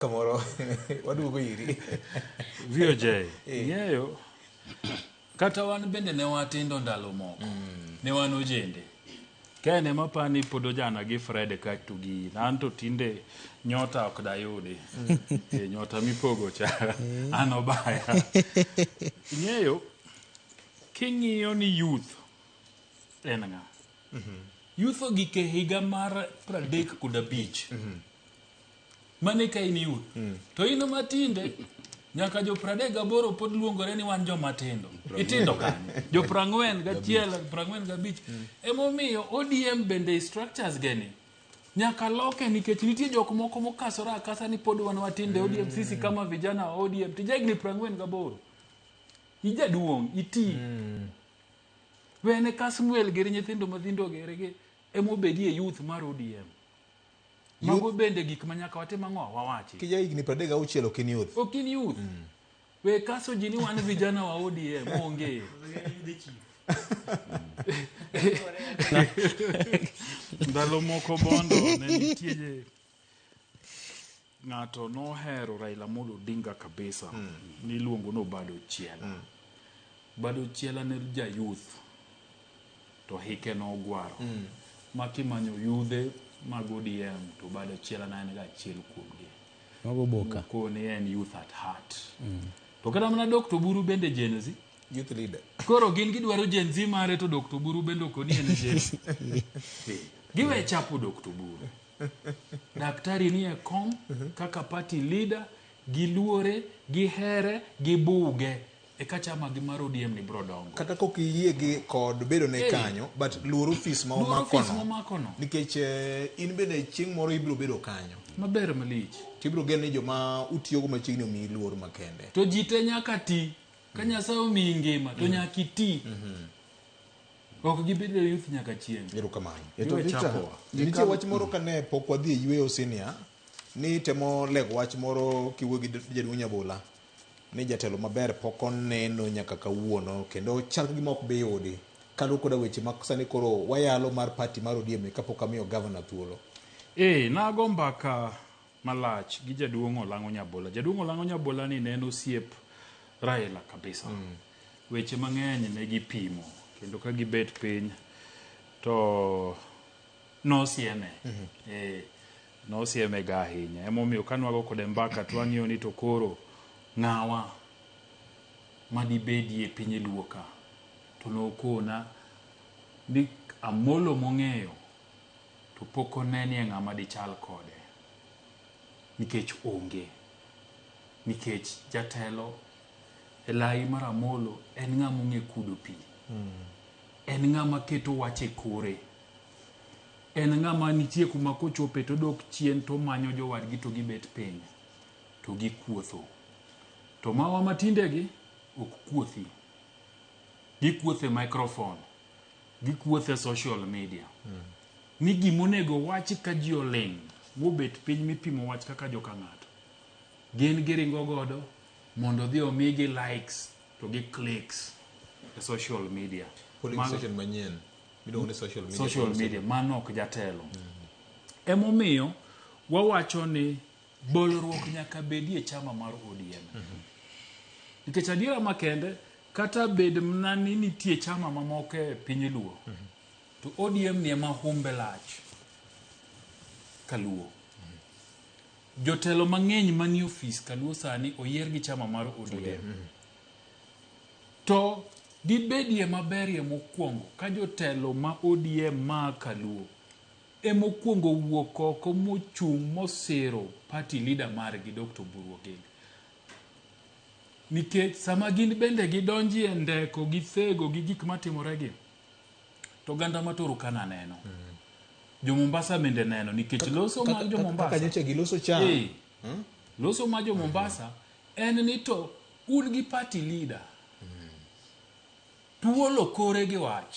kamoro waduogo iri VOJ ng'eyo kata wan bende ne watindo ndalo moko ne wan ojende kene mapani pod ojana gi Fred ka tugi nanto tinde nyota ok dayudi nyota mipogo cha an obaya ng'eyo king'iyo ni youth en ng'a youth ogike higa mar 35 mane ka in youth to ino matinde nyaka jo 38 pod luongore ni wan joma tindo itindo kanye jo 41 45 emomiyo ODM bende structures geni nyaka loke nikech nitie jok moko mokasora akasa ni pod wan watinde ODM sisi kama vijana wa ODM tijagni 48 ijaduong iti wene Kasmuel geri nyithindo mathindo gerege emobedie youth mar ODM mago bende gik manyaka watim ang'o wawachi kija igni 36 okin youth we kaso jini wan vijana wa ODM onge ndalo moko bondo ne nitie ng'ato nohero Raila Amolo Odinga kabisa niluongo no Bado Chiela ne ja youth to hike no gwaro makimanyo yudhe mag ODM to Bado Chiela na en ga achiel kuomgi mago boka ko ne en youth at heart to kada mana Dr. Buru bende Gen Z youth leader koro gin gidwaro Gen Z mare to Dr. Buru bende okoni en Gen Z giwe chapo Dr. Buru daktari ni e kom kaka party leader giluore gihere gibuge e kachama gi mar ODM ni brodongo kata kokiyie gi kod bedo ne kanyo but luoro office ma omakono nikech in bende chieng' moro ibiro bedo kanyo maber malich tibiro gen ni joma utiyogo machiegni omi luor makende to jite nyaka ti ka Nyasaye omi ngima to nyaka ti ok gibedo youth nyaka chieng' erokamano to Victor nitie wach moro kane pok wadhi e yweyo senior ni temo lego wach moro kiwuo gi jaduong' Nyabola ni jatelo maber pok oneno nyaka kawuono kendo chal gima ok be yudi kaluwo koda weche ma sani koro wayalo mar party mar ODM kapok amiyo governor thuolo nago mbaka malach gi jaduong' Olang'o Nyabola ni neno osiep Raila kabisa weche mang'eny ne gipimo kendo ka gibet piny to nosieme nosieme ga ahinya emomiyo kanwago kode mbaka twang'iyo ni to koro ng'awa madibedie piny luo ka to nokona ni Amolo mong'eyo to pok onenie ng'ama dichal kode nikech onge nikech jatelo elai mar Amolo en ng'ama ong'e kudo pi en ng'ama keto wache kore en ng'ama nitie kuma kochope to dok chien to manyo jowadgi to gibet piny to gikuotho to mawa matindegi ok kuothi gikuothe microphone gikuothe social media ni gimonego wachi ka ji oling mobet piny mipimo wach kaka joka ng'ato gin giringo godo mondo dhi omigi likes to gi clicks e social media polling station manyien midong ne social media mano ok jatelo emomiyo wawacho ni bolruok nyaka bedie chama mar ODM nikech adiera makende kata bed mna ni nitie chama mamoko e piny luo to ODM ni ema humbe lach kaluo jotelo mang'eny manie ofis kaluo sani oyier gi chama mar ODM to dibedie maberie mokwongo ka jotelo ma ODM ma kaluo emokwongo wuok oko mochung' mosiro party leader margi Dr. Buru Oginga nikech sama gin bende gidonji e ndeko gi thego gi gik matimoregi to ganda matoro kana neno jo Mombasa bende neno nikech loso mar jo Mombasa kaka nyocha giloso cha loso mar jo Mombasa en ni to un gi party leader tuolo kore gi wach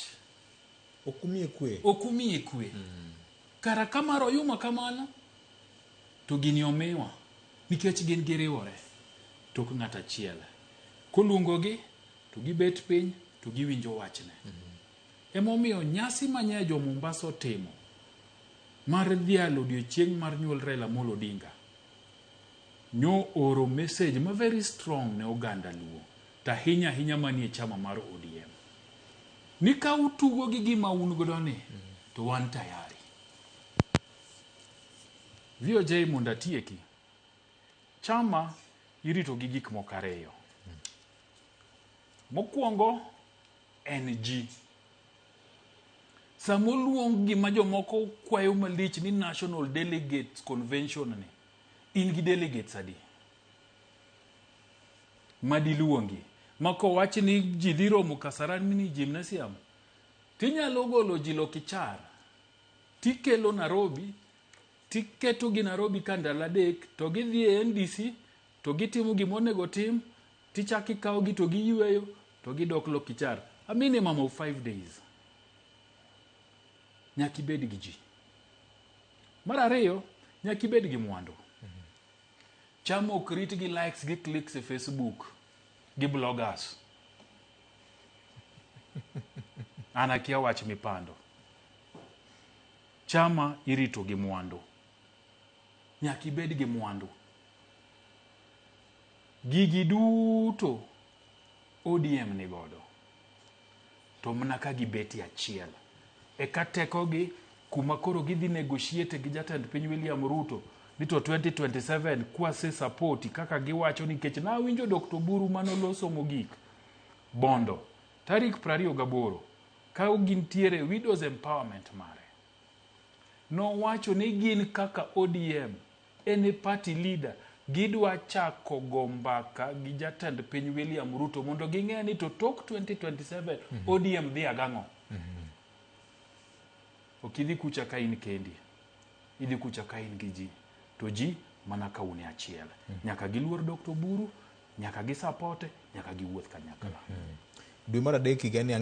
okumie kwe kara kamaro yuma kamano to gini omiwa nikech gin giriwore tok ng'ata achiel koluongogi to gibet piny to giwinjo wachne emomiyo nyasi manye jo Mombasa timo mar dhialo odiochieng' mar nyuol Raila Amolo Odinga nyo oro message ma very strong ne oganda luo ta hinya manie chama mar ODM ni ka utugo gi gima un godo ni to wan tayari. VOJ monda tieki chama irito gi gik moko ariyo. Mokwongo en ji. Samoluong gima jomoko kwayo malich ni National Delegates Convention ni. In gi delegates adi. Madiluongi. Mako wachi ni ji dhi romo Kasarani ni gymnasium. Tinyalo golo ji Lokichar. Tikelo Nairobi. Tiketo gi Nairobi ka ndalo adek. To gidhi e NDC. To gitimo gimonego tim. Tichaki kawo gi to giyweyo. To gidok Lokichar. A minimum of 5 days. Nyaki bed gi ji. Mar ariyo, nyaki bed gi mwandu. Chama ok rit gi likes gi clicks e Facebook gi bloggers. Ana kia wach mipando. Chama irito gi mwandu. Nyaki bed gi mwandu. Gigi duto ODM ni godo. To mna ka gibeti achiel. E kateko gi kuma koro gidhi negotiate gi jatend piny William Ruto ni to 2027 kwase support kaka giwacho nikech na winjo Dr. Buru manoloso mogik bondo tarik 28 ka gintiere widows empowerment mare no wacho ni gin kaka ODM ene party leader gidwa chako gombaka gi jatend piny William Ruto mondo ging'e ni to tok 2027 ODM dhi agang'o. Okidhi kucha ka in kendi. Idhi kucha ka in gi ji. To ji mana ka une achiel. Nyaka giluor Dr. Buru, nyaka gi support, nyaka gi wuoth kanyakla. Dwe mar adek higa ni